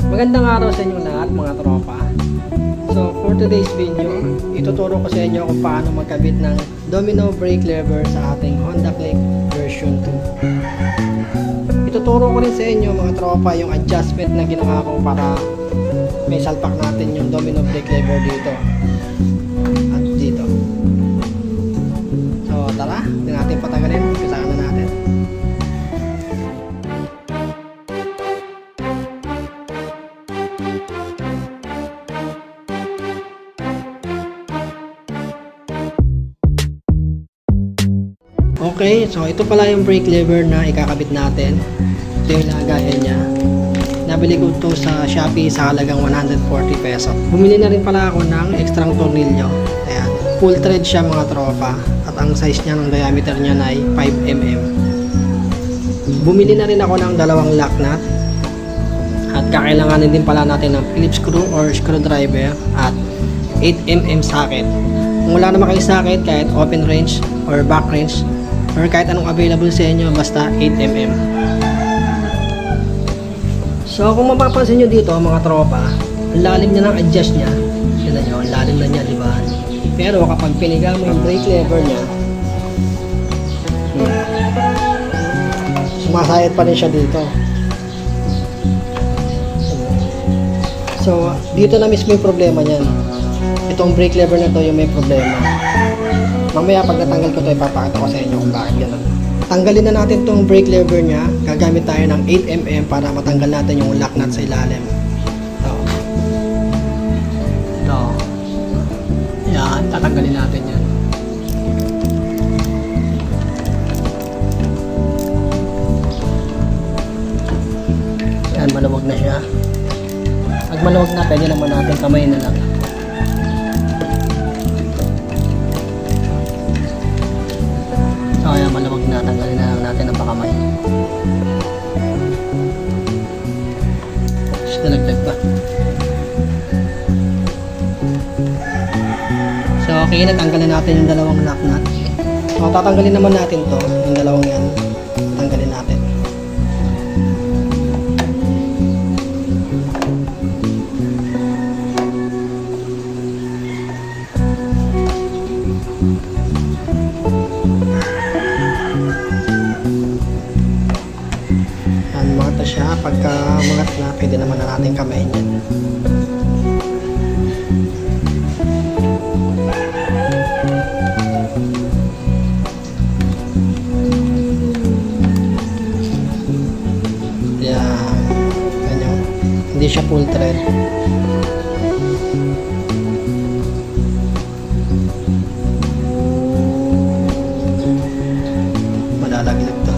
Magandang araw sa inyo lahat mga tropa. So for today's video, ituturo ko sa inyo kung paano magkabit ng domino brake lever sa ating Honda Click version 2. Ituturo ko rin sa inyo mga tropa yung adjustment na ginawa ko para may salpak natin yung domino brake lever dito at dito. So tara, hindi natin patagalin, umpisahan na natin. Okay, so ito pala yung brake lever na ikakabit natin. Ito yung lagayan niya. Nabili ko ito sa Shopee sa halagang 140 peso. Bumili na rin pala ako ng extrang tornilyo. Ayan, full thread siya mga tropa. At ang size niya ng diameter niya ay 5mm. Bumili na rin ako ng dalawang lock nut. At kakailanganin din pala natin ng Phillips screw or screwdriver at 8mm socket. Kung wala naman kayo socket, kahit open range or back range or kahit anong available sa inyo, basta 8mm. So kung mapapansin nyo dito mga tropa, ang lalim niya ng adjust niya. Tignan nyo, ang lalim na niya, diba? Pero kapag piniga mo yung brake lever niya, sumasayad pa rin siya dito. So dito na mismo yung problema niyan. Itong brake lever na to yung may problema. Mamaya pag natanggal ko to, ipapakita ko sa inyo kung bakit gano'n. Tanggalin na natin tong brake lever nya. Gagamit tayo ng 8mm para matanggal natin yung lock nut sa ilalim. Ito. Yan, tatanggalin natin yan. Yan, maluwag na siya. Pag maluwag na, pwede naman natin kamay na lang. So ayan, maluwag na, tanggalin na lang natin ang pakamay. Tapos nalagdag pa. So okay, natanggalin natin yung dalawang lock nut. So tatanggalin naman natin to, yung dalawang yan. Tanggalin natin. Siya, pagka mangat na, pwede naman na natin kamayin yan. Yan, ganyan. Hindi siya full thread. Malalaglag to.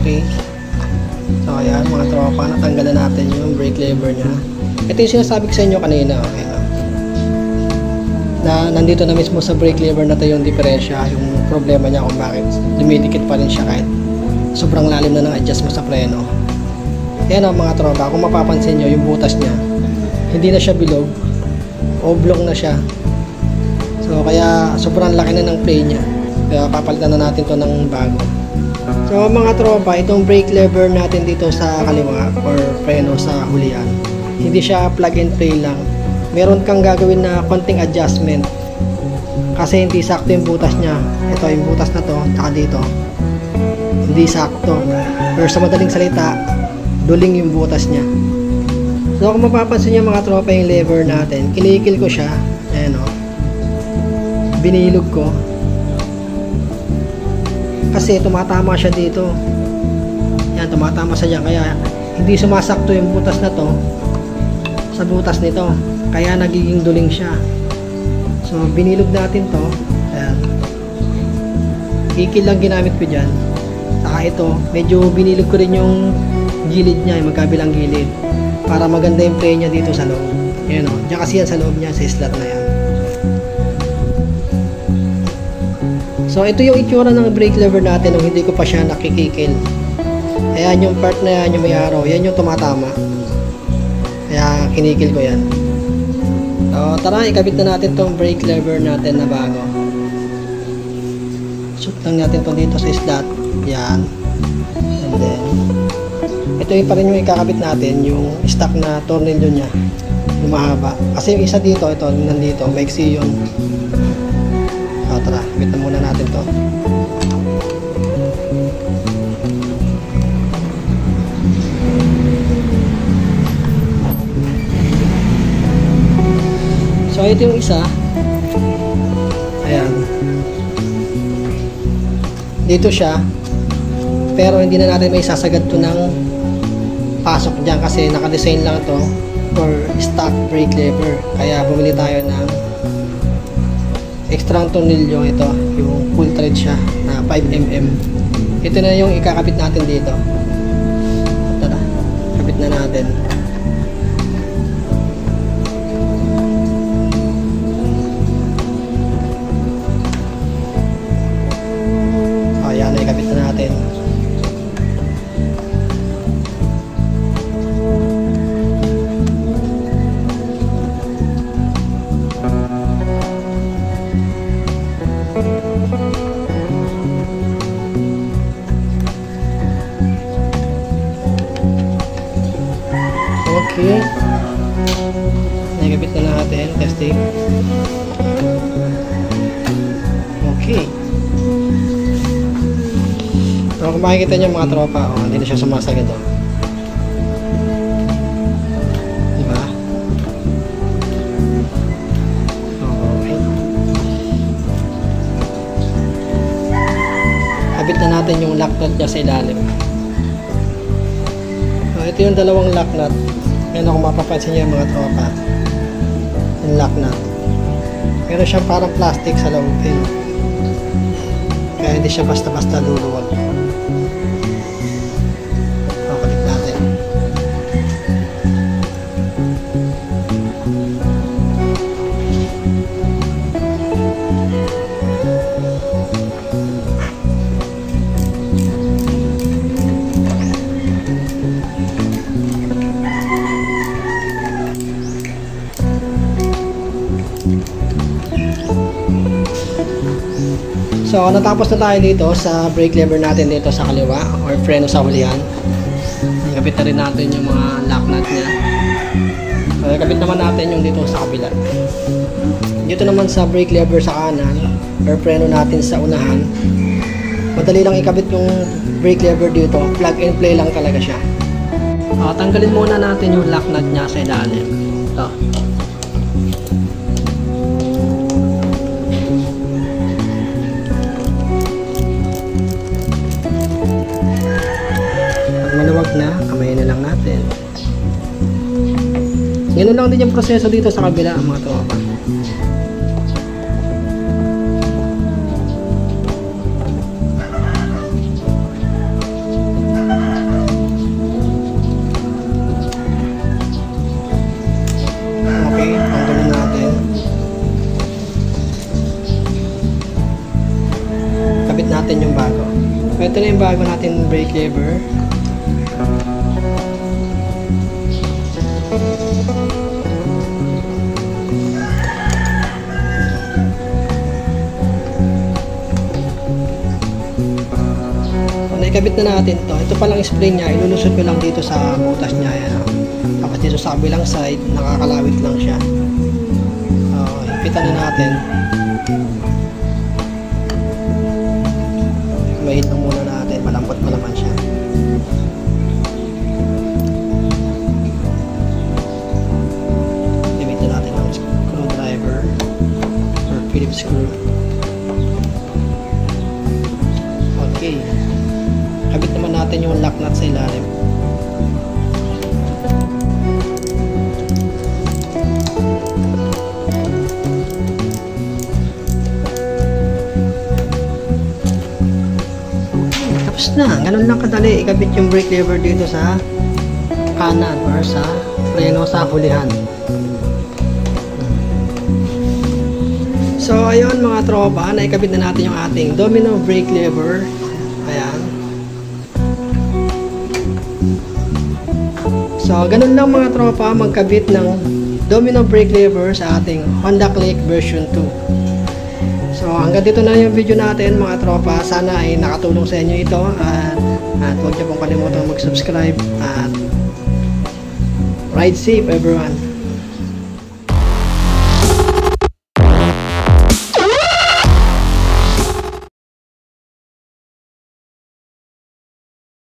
Okay. So ayan mga tropa, natanggalan natin yung brake lever nya. Ito yung sinasabi ko sa inyo kanina, okay, na nandito na mismo sa brake lever na to yung diferensya, yung problema niya kung bakit dumidikit pa rin siya kahit sobrang lalim na ng adjust mo sa preno. Ayan mga tropa, kung mapapansin nyo yung butas nya, hindi na siya bilog, oblong na siya. So kaya sobrang laki na ng play nya, kaya papalitan na natin to ng bago. So mga tropa, itong brake lever natin dito sa kaliwa or preno sa hulian, hindi siya plug and play lang. Meron kang gagawin na konting adjustment kasi hindi sakto yung butas nya. Ito yung butas na to, tsaka dito hindi sakto, or sa madaling salita, duling yung butas nya. So kung mapapansin nyo mga tropa, yung lever natin, kinikil ko siya, ayan o, binilog ko kasi tumatama siya dito. Yan, tumatama siya dyan, kaya hindi sumasakto yung butas na to sa butas nito, kaya nagiging duling siya. So binilog natin to. Ayan, kikil lang ginamit ko dyan. Saka ito, medyo binilog ko rin yung gilid nya, yung magkabilang gilid, para maganda yung play nya dito sa loob. Yan o, dyan kasi yan sa loob nya, sa slot na yan. So ito yung itsura ng brake lever natin nung hindi ko pa siya nakikikil. Ayan yung part na yan, yung may araw, yan yung tumatama. Kaya kinikil ko yan. So tara, ikabit na natin tong brake lever natin na bago. Shoot lang natin to dito sa slot. Yan. And then, ito yung pa rin yung ikakabit natin, yung stock na tornilyo niya, yung mahaba. Kasi yung isa dito, ito, nandito, maiksi yun. Tara, kabit na muna natin to. So, ito yung isa. Ayan. Dito siya. Pero hindi na natin may sasagad to ng pasok dyan kasi naka-design lang to for stock brake lever. Kaya bumili tayo ng extra tornilyo. Ito, yung full thread siya na 5mm. Ito na yung ikakabit natin dito. Tara, kabit na natin. Ayan, ikabit na natin. Okay. Nakikabit na natin. Testing. Okay. Pero kung makikita nyo mga tropa, hindi na siya sumasagad. Diba? Okay. Kabit na natin yung lock nut niya sa ilalim. Ito yung dalawang lock nut. Ngayon kung mapapansin nyo yung mga tropa, yung lock nut. Meron siyang parang plastic sa loob. Kaya hindi siya basta-basta luluwag. Pakabit natin. So, natapos na tayo dito sa brake lever natin dito sa kaliwa or preno sa hulihan. Ikabit na rin natin yung mga lock nut niya. So, ikabit naman natin yung dito sa kabila. Dito naman sa brake lever sa kanan or preno natin sa unahan. Madali lang ikabit yung brake lever dito. Plug and play lang talaga siya. Tanggalin muna natin yung lock nut niya sa ilalim. Ito. Maluwag na, kamay na lang natin. Ganun lang din yung proseso dito sa kabila mga tropa. Okay, tanggalin natin. Kabit natin yung bago. Ito na yung bago natin brake lever. Ikabit na natin to. Ito palang spring niya, ilulusot ko lang dito sa butas niya. Ayan. Tapos dito sa kabilang side, nakakalawit lang siya. Ipitan na natin. Mahit lang muna natin, malambot pa naman siya. Gamitin natin ang screwdriver or Phillips screw. Okay. Kabit naman natin yung lock nut sa ilalim. Tapos na. Ganun lang kadali ikabit yung brake lever dito sa kanan or sa preno sa hulihan. So ayun mga tropa, naikabit na natin yung ating domino brake lever. Ayan. So, ganun lang mga tropa magkabit ng domino brake lever sa ating Honda Click version 2. So, hanggang dito na yung video natin mga tropa. Sana ay nakatulong sa inyo ito at At huwag niyo pong kalimutan mag-subscribe at ride safe everyone.